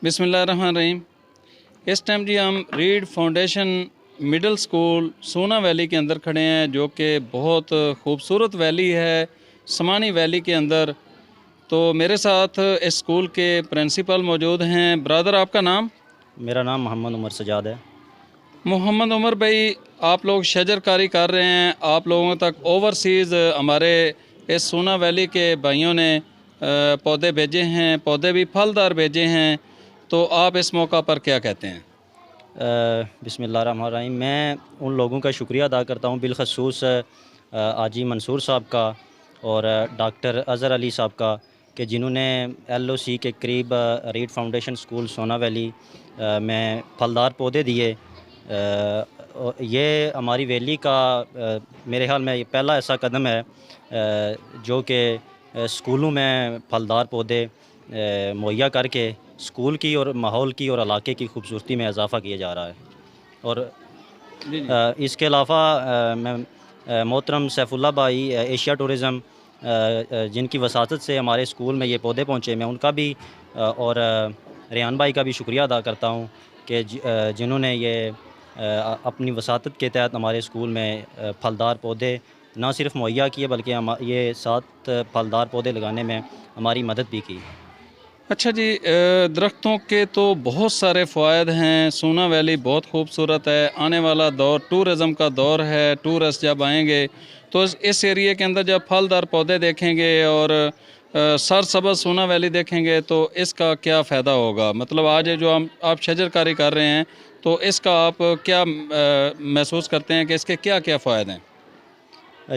बिस्मिल्लाहिर्रहमानिर्रहीम। इस टाइम जी हम रीड फाउंडेशन मिडिल स्कूल सोना वैली के अंदर खड़े हैं, जो कि बहुत खूबसूरत वैली है, समानी वैली के अंदर। तो मेरे साथ इस स्कूल के प्रिंसिपल मौजूद हैं। ब्रदर, आपका नाम? मेरा नाम मोहम्मद उमर सजाद है। मोहम्मद उमर भाई, आप लोग शजरकारी कर रहे हैं, आप लोगों तक ओवरसीज़ हमारे इस सोना वैली के भाइयों ने पौधे भेजे हैं, पौधे भी फलदार भेजे हैं। तो आप इस मौका पर क्या कहते हैं? बिस्मिल्लाहिर्रहमानिर्रहीम। मैं उन लोगों का शुक्रिया अदा करता हूँ, बिलखसूस आजी मंसूर साहब का और डॉक्टर अज़हर अली साहब का, कि जिन्होंने LOC के करीब रीड फाउंडेशन स्कूल सोना वैली में फलदार पौधे दिए। ये हमारी वैली का मेरे ख्याल में ये पहला ऐसा कदम है जो कि स्कूलों में फलदार पौधे मुहैया करके स्कूल की और माहौल की और इलाके की खूबसूरती में इजाफ़ा किया जा रहा है। और जी जी। इसके अलावा मैं मोहतरम सैफुल्लाह भाई एशिया टूरिज़म जिनकी वसातत से हमारे स्कूल में ये पौधे पहुँचे, मैं उनका भी और रेहान भाई का भी शुक्रिया अदा करता हूँ कि जिन्होंने ये अपनी वसातत के तहत हमारे स्कूल में फलदार पौधे ना सिर्फ मुहैया किए, बल्कि ये 7 फलदार पौधे लगाने में हमारी मदद भी की। अच्छा जी, दरख्तों के तो बहुत सारे फ़वाइद हैं। सोना वैली बहुत खूबसूरत है। आने वाला दौर टूरिज़म का दौर है। टूरिस्ट जब आएंगे तो इस एरिए के अंदर जब फलदार पौधे देखेंगे और सरसब्ज़ सोना वैली देखेंगे तो इसका क्या फ़ायदा होगा? मतलब आज ये जो आप शजरकारी कर रहे हैं, तो इसका आप क्या महसूस करते हैं कि इसके क्या क्या फ़ायदे हैं?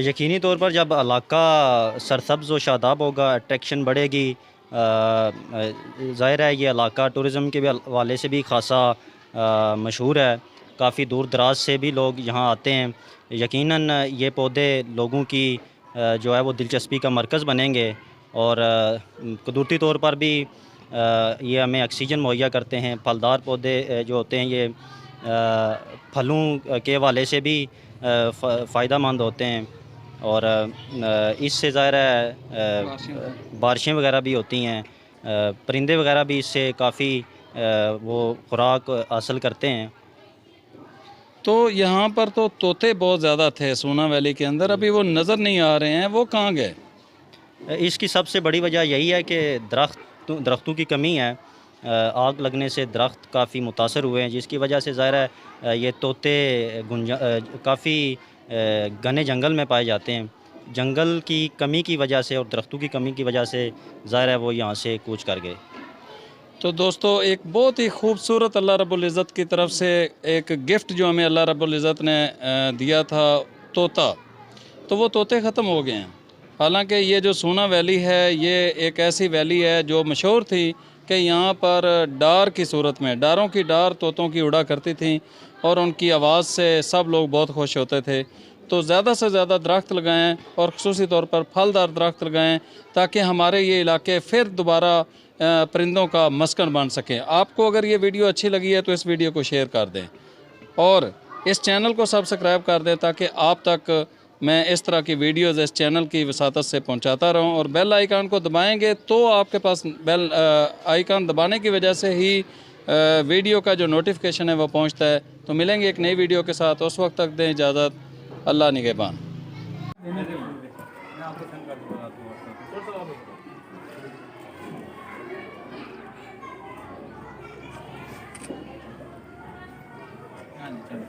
यकीनी तौर पर जब इलाका सरसब्ज़ व शादाब होगा, अट्रैक्शन बढ़ेगी। ज़ाहिर है ये इलाका टूरिज़म के भी हवाले से भी खासा मशहूर है। काफ़ी दूर दराज से भी लोग यहाँ आते हैं। यकीनन ये पौधे लोगों की जो है वो दिलचस्पी का मरकज़ बनेंगे और कुदरती तौर पर भी ये हमें ऑक्सीजन मुहैया करते हैं। फलदार पौधे जो होते हैं ये फलों के हवाले से भी फ़ायदा मंद होते हैं और इससे ज़ाहिर है बारिशें वगैरह भी होती हैं। परिंदे वगैरह भी इससे काफ़ी वो खुराक हासिल करते हैं। तो यहाँ पर तो तोते बहुत ज़्यादा थे सोना वैली के अंदर, अभी वो नज़र नहीं आ रहे हैं, वो कहाँ गए? इसकी सबसे बड़ी वजह यही है कि दरख्तों की कमी है। आग लगने से दरख्त काफ़ी मुतासर हुए हैं, जिसकी वजह से ज़ाहिर है ये तोते काफ़ी घने जंगल में पाए जाते हैं। जंगल की कमी की वजह से और दरख्तों की कमी की वजह से ज़ाहिर है वो यहाँ से कूच कर गए। तो दोस्तों, एक बहुत ही खूबसूरत अल्लाह रब्बुल इज़्ज़त की तरफ से एक गिफ्ट जो हमें अल्लाह रब्बुल इज़्ज़त ने दिया था, तोता, तो वो तोते ख़त्म हो गए हैं। हालांकि ये जो सोना वैली है, ये एक ऐसी वैली है जो मशहूर थी कि यहाँ पर डार की सूरत में, डारों की डार तोतों की उड़ा करती थी और उनकी आवाज़ से सब लोग बहुत खुश होते थे। तो ज़्यादा से ज़्यादा दरख्त लगाएं और ख़ुसूसी तौर पर फलदार दरख्त लगाएं, ताकि हमारे ये इलाके फिर दोबारा परिंदों का मस्कन बन सकें। आपको अगर ये वीडियो अच्छी लगी है तो इस वीडियो को शेयर कर दें और इस चैनल को सब्सक्राइब कर दें, ताकि आप तक मैं इस तरह की वीडियोस इस चैनल की वसातत से पहुंचाता रहूं। और बेल आइकन को दबाएंगे तो आपके पास बेल आइकन दबाने की वजह से ही वीडियो का जो नोटिफिकेशन है वो पहुंचता है। तो मिलेंगे एक नई वीडियो के साथ, उस वक्त तक दें इजाज़त। अल्लाह निगहबान। हाँ जी, चलो।